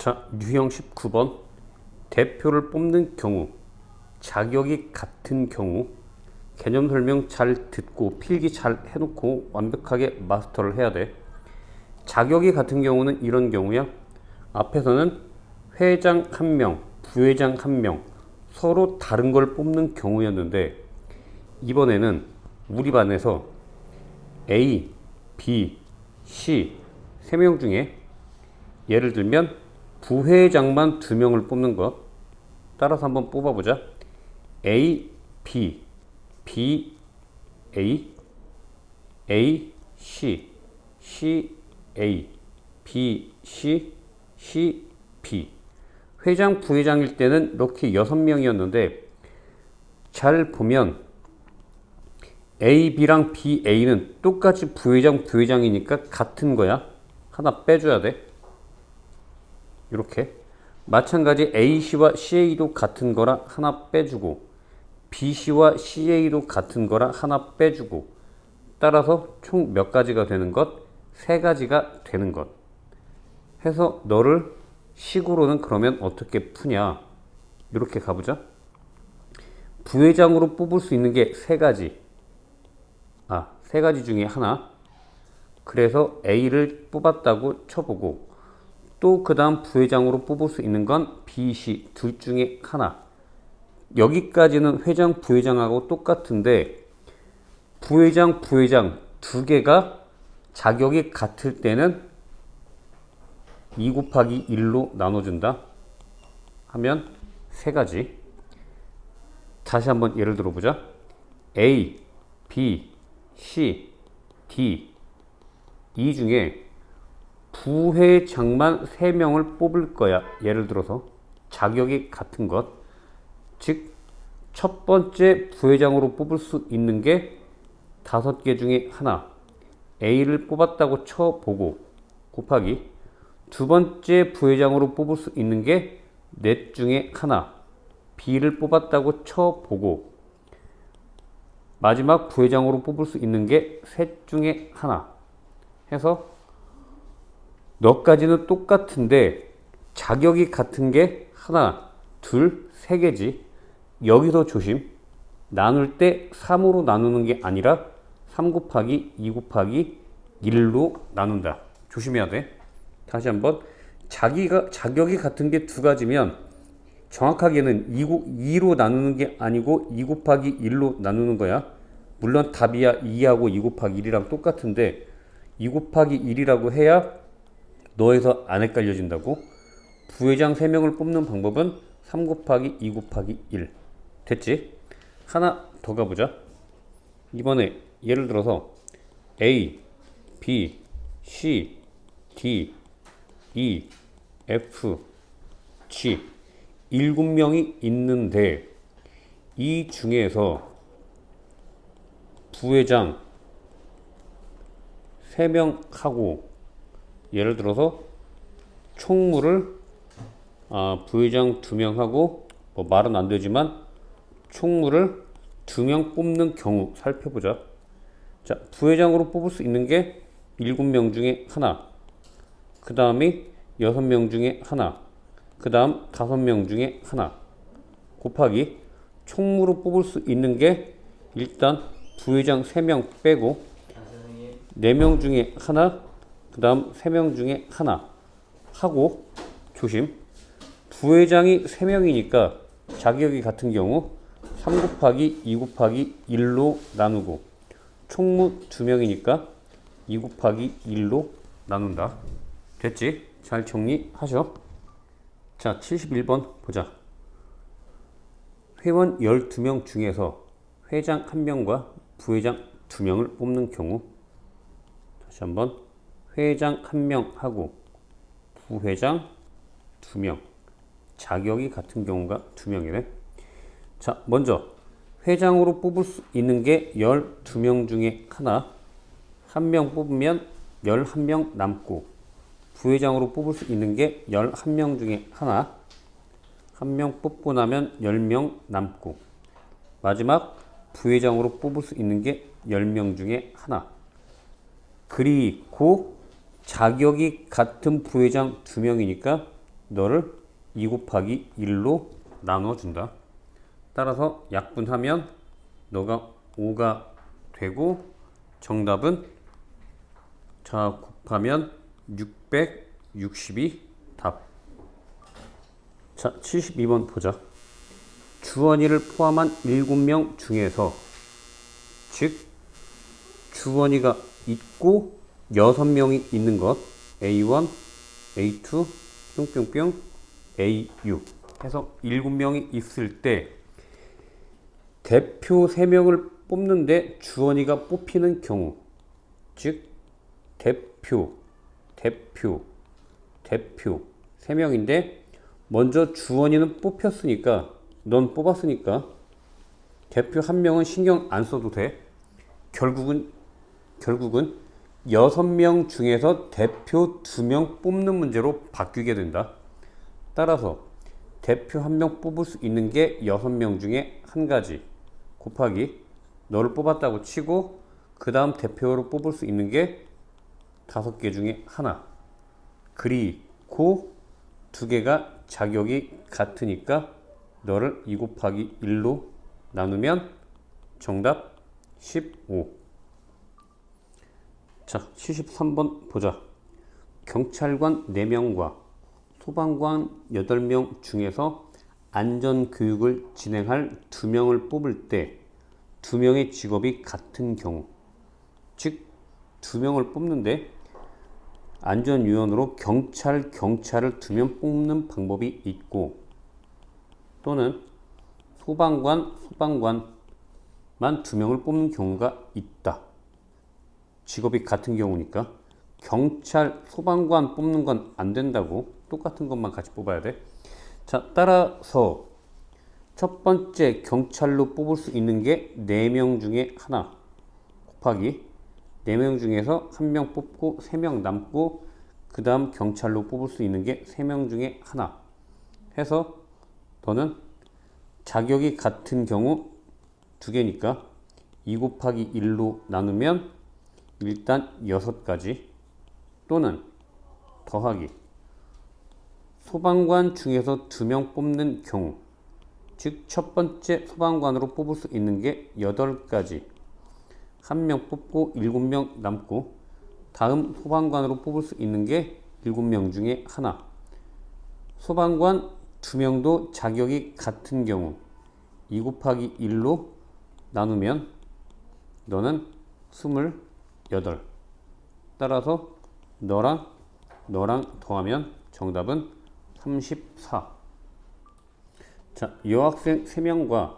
자, 유형 19번. 대표를 뽑는 경우, 자격이 같은 경우, 개념 설명 잘 듣고 필기 잘 해놓고 완벽하게 마스터를 해야 돼. 자격이 같은 경우는 이런 경우야. 앞에서는 회장 1명, 부회장 1명, 서로 다른 걸 뽑는 경우였는데, 이번에는 우리 반에서 A, B, C 3명 중에 예를 들면 부회장만 2명을 뽑는 것. 따라서 한번 뽑아보자. A, B, B, A, A, C, C, A, B, C, C, B. 회장, 부회장일 때는 이렇게 6명이었는데 잘 보면 A, B랑 B, A는 똑같이 부회장, 부회장이니까 같은 거야. 하나 빼줘야 돼. 이렇게. 마찬가지 AC와 CA도 같은 거라 하나 빼주고, BC와 CA도 같은 거라 하나 빼주고, 따라서 총 몇 가지가 되는 것? 3가지가 되는 것. 해서 너를 식으로는 그러면 어떻게 푸냐? 이렇게 가보자. 부회장으로 뽑을 수 있는 게 3가지. 3가지 중에 하나. 그래서 A를 뽑았다고 쳐보고, 또 그 다음 부회장으로 뽑을 수 있는 건 B, C 둘 중에 하나. 여기까지는 회장, 부회장하고 똑같은데 부회장, 부회장 2개가 자격이 같을 때는 2 곱하기 1로 나눠준다 하면 3가지. 다시 한번 예를 들어보자. A, B, C, D 이 중에 부회장만 3명을 뽑을 거야. 예를 들어서 자격이 같은 것. 즉 첫 번째 부회장으로 뽑을 수 있는 게 5개 중에 하나. A를 뽑았다고 쳐보고 곱하기 두 번째 부회장으로 뽑을 수 있는 게 4 중에 하나. B를 뽑았다고 쳐보고 마지막 부회장으로 뽑을 수 있는 게 3 중에 하나. 해서 너까지는 똑같은데 자격이 같은 게 하나, 둘, 3개지. 여기서 조심. 나눌 때 3으로 나누는 게 아니라 3 곱하기 2 곱하기 1로 나눈다. 조심해야 돼. 다시 한번. 자격이 같은 게 2가지면 정확하게는 2로 나누는 게 아니고 2 곱하기 1로 나누는 거야. 물론 답이야 2하고 2 곱하기 1이랑 똑같은데 2 곱하기 1이라고 해야 너에서 안 헷갈려진다고. 부회장 3명을 뽑는 방법은 3 곱하기 2 곱하기 1. 됐지? 하나 더 가보자. 이번에 예를 들어서 A, B, C, D, E, F, G 7명이 있는데 이 중에서 부회장 3명 하고 예를 들어서 총무를 부회장 2명 하고 뭐 말은 안 되지만 총무를 2명 뽑는 경우 살펴보자. 자, 부회장으로 뽑을 수 있는 게 7명 중에 하나. 그 다음이 6명 중에 하나. 그 다음 5명 중에 하나. 곱하기 총무로 뽑을 수 있는 게 일단 부회장 3명 빼고 4명 중에 하나. 그 다음 3명 중에 하나 하고 조심. 부회장이 3명이니까 자격이 같은 경우 3 곱하기 2 곱하기 1로 나누고 총무 2명이니까 2 곱하기 1로 나눈다. 됐지? 잘 정리하셔. 자, 71번 보자. 회원 12명 중에서 회장 1명과 부회장 2명을 뽑는 경우. 다시 한번. 회장 1명 하고 부회장 2명. 자격이 같은 경우가 2명이네. 자, 먼저 회장으로 뽑을 수 있는 게 12명 중에 하나. 1명 뽑으면 11명 남고 부회장으로 뽑을 수 있는 게 11명 중에 하나. 1명 뽑고 나면 10명 남고 마지막 부회장으로 뽑을 수 있는 게 10명 중에 하나. 그리고 자격이 같은 부회장 2명이니까 너를 2 곱하기 1로 나눠준다. 따라서 약분하면 너가 5가 되고 정답은 자 곱하면 660이 답. 자 72번 보자. 주원이를 포함한 7명 중에서 즉 주원이가 있고 6명이 있는 것 A1, A2, 뿅뿅뿅, AU 해서 7명이 있을 때 대표 3명을 뽑는데 주원이가 뽑히는 경우 즉 대표 3명인데 먼저 주원이는 뽑혔으니까 넌 뽑았으니까 대표 1명은 신경 안 써도 돼. 결국은 6명 중에서 대표 2명 뽑는 문제로 바뀌게 된다. 따라서 대표 1명 뽑을 수 있는 게 6명 중에 한 가지 곱하기 너를 뽑았다고 치고 그 다음 대표로 뽑을 수 있는 게 5개 중에 하나. 그리고 2개가 자격이 같으니까 너를 2 곱하기 1로 나누면 정답 15. 자 73번 보자. 경찰관 4명과 소방관 8명 중에서 안전교육을 진행할 2명을 뽑을 때 2명의 직업이 같은 경우 즉 2명을 뽑는데 안전위원으로 경찰을 2명 뽑는 방법이 있고 또는 소방관만 2명을 뽑는 경우가 있다. 직업이 같은 경우니까 경찰, 소방관 뽑는 건 안 된다고 똑같은 것만 같이 뽑아야 돼. 자, 따라서 첫 번째 경찰로 뽑을 수 있는 게 4명 중에 하나 곱하기 4명 중에서 1명 뽑고 3명 남고 그 다음 경찰로 뽑을 수 있는 게 3명 중에 하나 해서 너는 자격이 같은 경우 2개니까 2 곱하기 1로 나누면 일단 6가지 또는 더하기 소방관 중에서 2명 뽑는 경우 즉 첫 번째 소방관으로 뽑을 수 있는 게 8가지 1명 뽑고 7명 남고 다음 소방관으로 뽑을 수 있는 게 7명 중에 하나. 소방관 2명도 자격이 같은 경우 2 곱하기 1로 나누면 너는 28. 따라서 너랑 더하면 정답은 34. 자, 여학생 3명과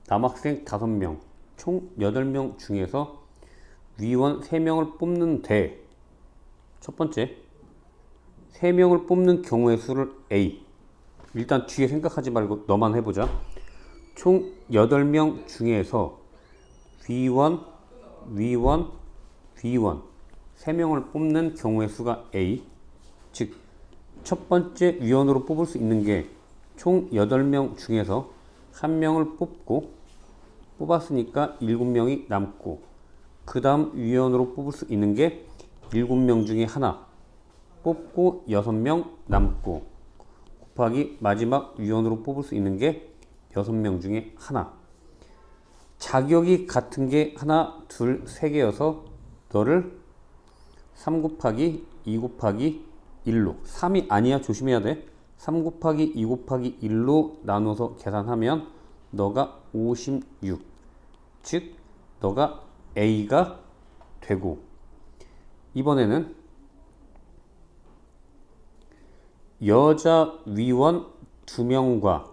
남학생 5명 총 8명 중에서 위원 3명을 뽑는데 첫 번째 3명을 뽑는 경우의 수를 A. 일단 뒤에 생각하지 말고 너만 해보자. 총 8명 중에서 위원 3명을 뽑는 경우의 수가 A. 즉 첫 번째 위원으로 뽑을 수 있는 게 총 8명 중에서 1명을 뽑았으니까 7명이 남고 그 다음 위원으로 뽑을 수 있는 게 7명 중에 하나 뽑고 6명 남고 곱하기 마지막 위원으로 뽑을 수 있는 게 6명 중에 하나. 자격이 같은 게 하나, 둘, 3개여서 너를 3 곱하기 2 곱하기 1로 3이 아니야 조심해야 돼. 3 곱하기 2 곱하기 1로 나눠서 계산하면 너가 56. 즉 너가 A가 되고 이번에는 여자 위원 2명과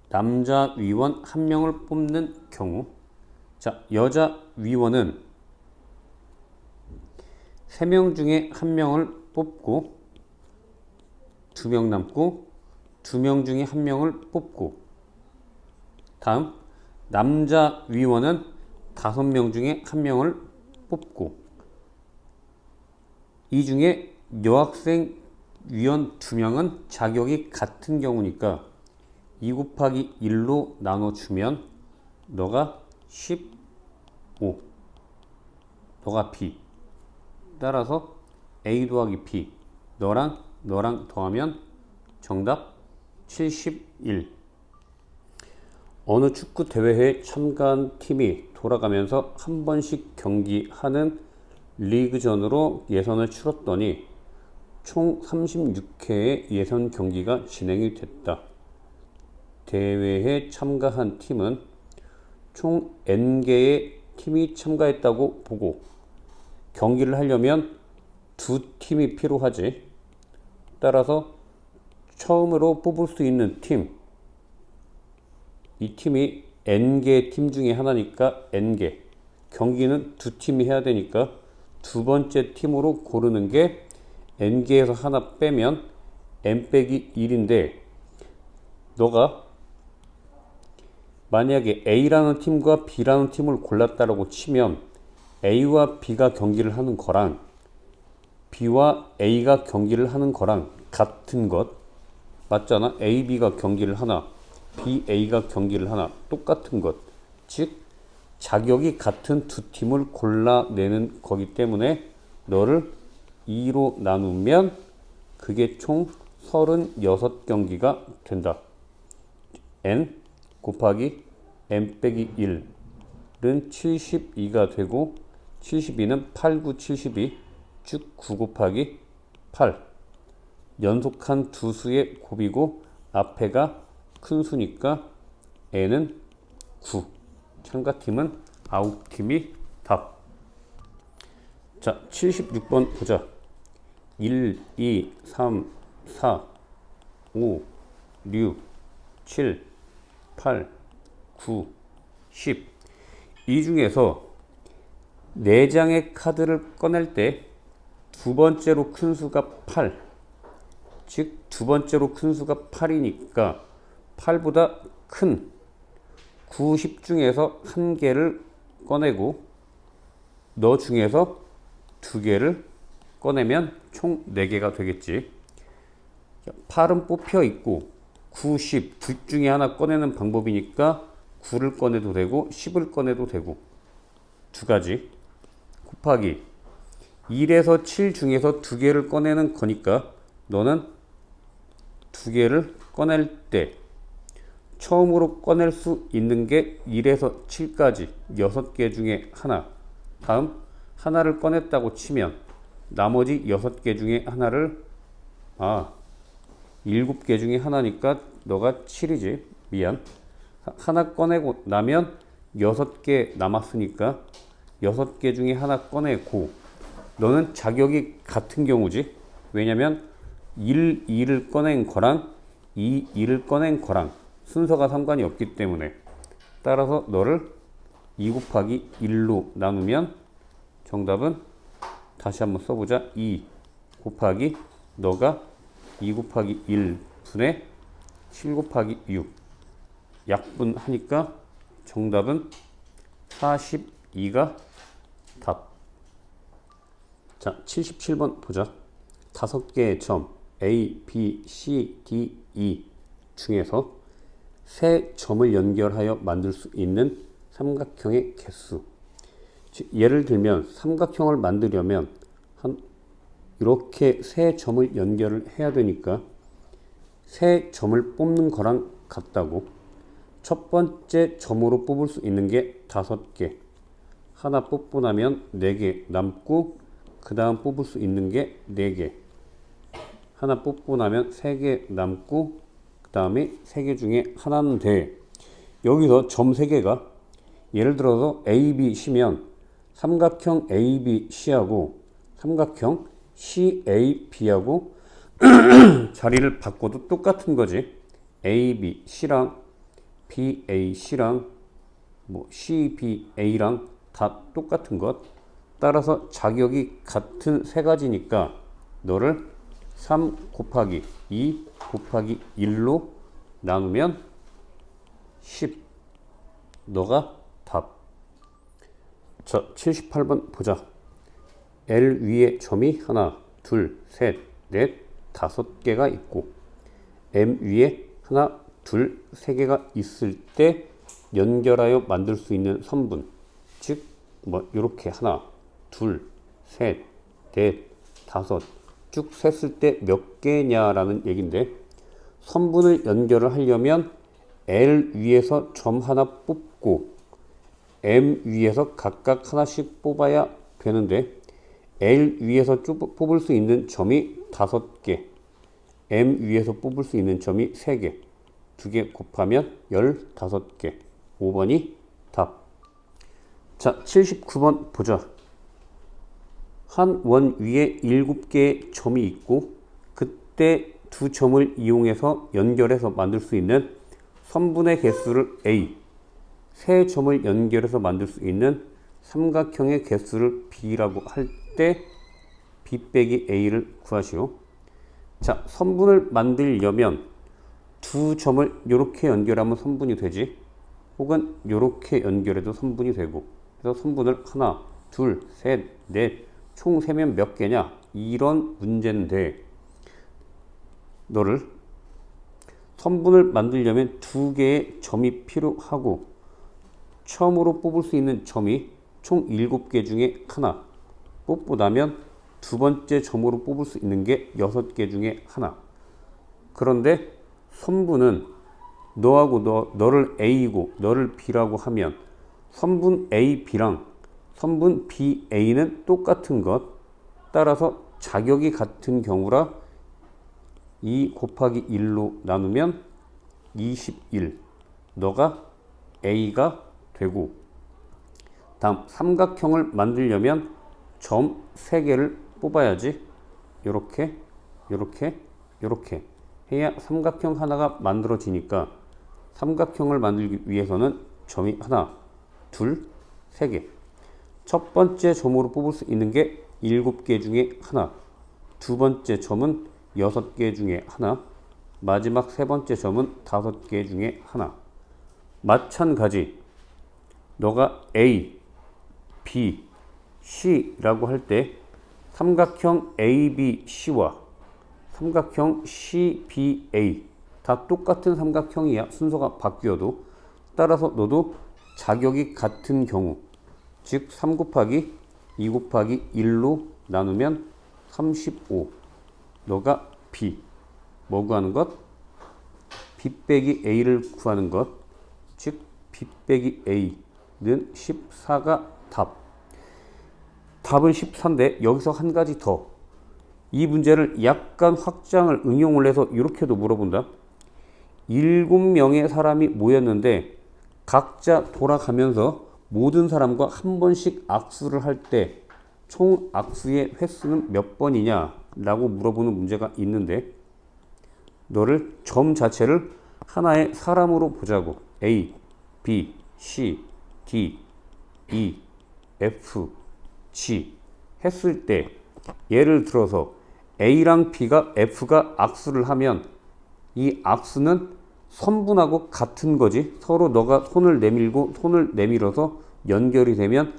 남자 위원 1명을 뽑는 경우 자 여자 위원은 3명 중에 1명을 뽑고 2명 남고 2명 중에 1명을 뽑고 다음 남자 위원은 5명 중에 1명을 뽑고 이 중에 여학생 위원 2명은 자격이 같은 경우니까 2 곱하기 1로 나눠주면 너가 15 너가 B 따라서 A 더하기 B 너랑 더하면 정답 71. 어느 축구 대회에 참가한 팀이 돌아가면서 한 번씩 경기하는 리그전으로 예선을 치렀더니 총 36회의 예선 경기가 진행이 됐다. 대회에 참가한 팀은 총 N개의 팀이 참가했다고 보고 경기를 하려면 두 팀이 필요하지. 따라서 처음으로 뽑을 수 있는 팀, 이 팀이 N개 팀 중에 하나니까 N개, 경기는 두 팀이 해야 되니까 두 번째 팀으로 고르는 게 N개에서 하나 빼면 N-1인데, 너가 만약에 A라는 팀과 B라는 팀을 골랐다라고 치면 A와 B가 경기를 하는 거랑 B와 A가 경기를 하는 거랑 같은 것 맞잖아. A, B가 경기를 하나, B, A가 경기를 하나, 똑같은 것. 즉 자격이 같은 두 팀을 골라내는 거기 때문에 너를 2로 나누면 그게 총 36경기가 된다. N 곱하기 N-1은 72가 되고 72는 8, 9, 72, 즉 9 곱하기 8. 연속한 두 수의 곱이고 앞에가 큰 수니까 N은 9. 참가팀은 9팀이 답. 자, 76번 보자. 1, 2, 3, 4, 5, 6, 7, 8, 9, 10. 이 중에서 4장의 카드를 꺼낼 때 두 번째로 큰 수가 8. 즉 두 번째로 큰 수가 8이니까 8보다 큰 9, 10 중에서 한 개를 꺼내고 너 중에서 두 개를 꺼내면 총 4개가 되겠지. 8은 뽑혀 있고 9, 10 둘 중에 하나 꺼내는 방법이니까 9를 꺼내도 되고 10을 꺼내도 되고 두 가지 곱하기 1에서 7 중에서 두 개를 꺼내는 거니까 너는 두 개를 꺼낼 때 처음으로 꺼낼 수 있는 게 1에서 7까지 6개 중에 하나. 다음 하나를 꺼냈다고 치면 나머지 6개 중에 하나를 7개 중에 하나니까 너가 7이지. 미안. 하나 꺼내고 나면 6개 남았으니까 6개 중에 하나 꺼내고 너는 자격이 같은 경우지. 왜냐면 1, 2를 꺼낸 거랑 2, 2를 꺼낸 거랑 순서가 상관이 없기 때문에 따라서 너를 2 곱하기 1로 나누면 정답은 다시 한번 써보자. 2 곱하기 너가 2 곱하기 1분의 7 곱하기 6 약분하니까 정답은 42가 답. 자, 77번 보자. 5개의 점 A, B, C, D, E 중에서 세 점을 연결하여 만들 수 있는 삼각형의 개수. 예를 들면 삼각형을 만들려면 이렇게 세 점을 연결을 해야 되니까 세 점을 뽑는 거랑 같다고. 첫 번째 점으로 뽑을 수 있는 게 5개. 하나 뽑고 나면 4개 남고 그 다음 뽑을 수 있는 게 4개. 하나 뽑고 나면 3개 남고 그 다음에 3개 중에 하나는 돼. 여기서 점 3개가 예를 들어서 ABC면 삼각형 ABC하고 삼각형 CAB하고 자리를 바꿔도 똑같은 거지. ABC랑 BAC랑 CBA랑 다 똑같은 것. 따라서 자격이 같은 세 가지니까 너를 3 곱하기 2 곱하기 1로 나누면 10. 너가 답. 자, 78번 보자. L 위에 점이 하나, 둘, 셋, 넷, 5개가 있고 M 위에 하나, 둘, 3개가 있을 때 연결하여 만들 수 있는 선분. 즉, 이렇게 하나, 둘, 셋, 넷, 5 쭉 셌을 때 몇 개냐라는 얘긴데 선분을 연결을 하려면 L 위에서 점 하나 뽑고 M 위에서 각각 하나씩 뽑아야 되는데 L 위에서 뽑을 수 있는 점이 5개, M 위에서 뽑을 수 있는 점이 3개, 2개 곱하면 15개. 5번이 답. 자, 79번 보자. 한 원 위에 7개의 점이 있고 그때 두 점을 이용해서 연결해서 만들 수 있는 선분의 개수를 A, 세 점을 연결해서 만들 수 있는 삼각형의 개수를 B라고 할 때 B 빼기 A를 구하시오. 자, 선분을 만들려면 두 점을 이렇게 연결하면 선분이 되지, 혹은 이렇게 연결해도 선분이 되고, 그래서 선분을 하나, 둘, 셋, 넷, 총 세면 몇 개냐? 이런 문제인데 너를 선분을 만들려면 2개의 점이 필요하고 처음으로 뽑을 수 있는 점이 총 7개 중에 하나, 뽑고 나면 두 번째 점으로 뽑을 수 있는 게 6개 중에 하나. 그런데 선분은 너하고 너를 A고 너를 B라고 하면 선분 A, B랑 선분 B, A는 똑같은 것. 따라서 자격이 같은 경우라 2 곱하기 1로 나누면 21. 너가 A가 되고, 다음 삼각형을 만들려면 점 3개를 뽑아야지. 요렇게, 요렇게, 요렇게 해야 삼각형 하나가 만들어지니까 삼각형을 만들기 위해서는 점이 하나, 둘, 3개. 첫 번째 점으로 뽑을 수 있는 게 7개 중에 하나, 두 번째 점은 6개 중에 하나, 마지막 세 번째 점은 5개 중에 하나. 마찬가지 너가 A, B, C라고 할 때 삼각형 ABC와 삼각형 CBA 다 똑같은 삼각형이야. 순서가 바뀌어도. 따라서 너도 자격이 같은 경우, 즉 3 곱하기 2 곱하기 1로 나누면 35. 너가 B. 뭐 구하는 것? B 빼기 A를 구하는 것. 즉 B 빼기 A는 14가 답. 답은 14인데 여기서 한 가지 더. 이 문제를 약간 확장을 응용을 해서 이렇게도 물어본다. 7명의 사람이 모였는데 각자 돌아가면서 모든 사람과 한 번씩 악수를 할 때 총 악수의 횟수는 몇 번이냐 라고 물어보는 문제가 있는데 너를 점 자체를 하나의 사람으로 보자고. A, B, C, D, E, F, G 했을 때 예를 들어서 A랑 B가 F가 악수를 하면 이 악수는 선분하고 같은 거지. 서로 너가 손을 내밀고 손을 내밀어서 연결이 되면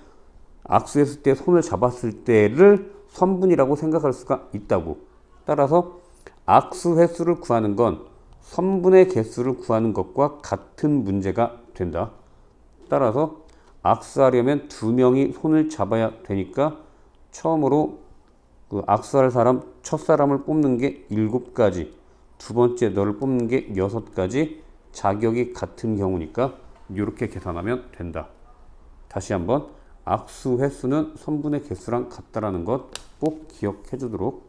악수했을 때 손을 잡았을 때를 선분이라고 생각할 수가 있다고. 따라서 악수 횟수를 구하는 건 선분의 개수를 구하는 것과 같은 문제가 된다. 따라서 악수하려면 2명이 손을 잡아야 되니까 처음으로 그 악수할 사람, 첫 사람을 뽑는 게 7가지, 두 번째 너를 뽑는 게 6가지. 자격이 같은 경우니까 이렇게 계산하면 된다. 다시 한번 악수 횟수는 선분의 개수랑 같다라는 것 꼭 기억해 주도록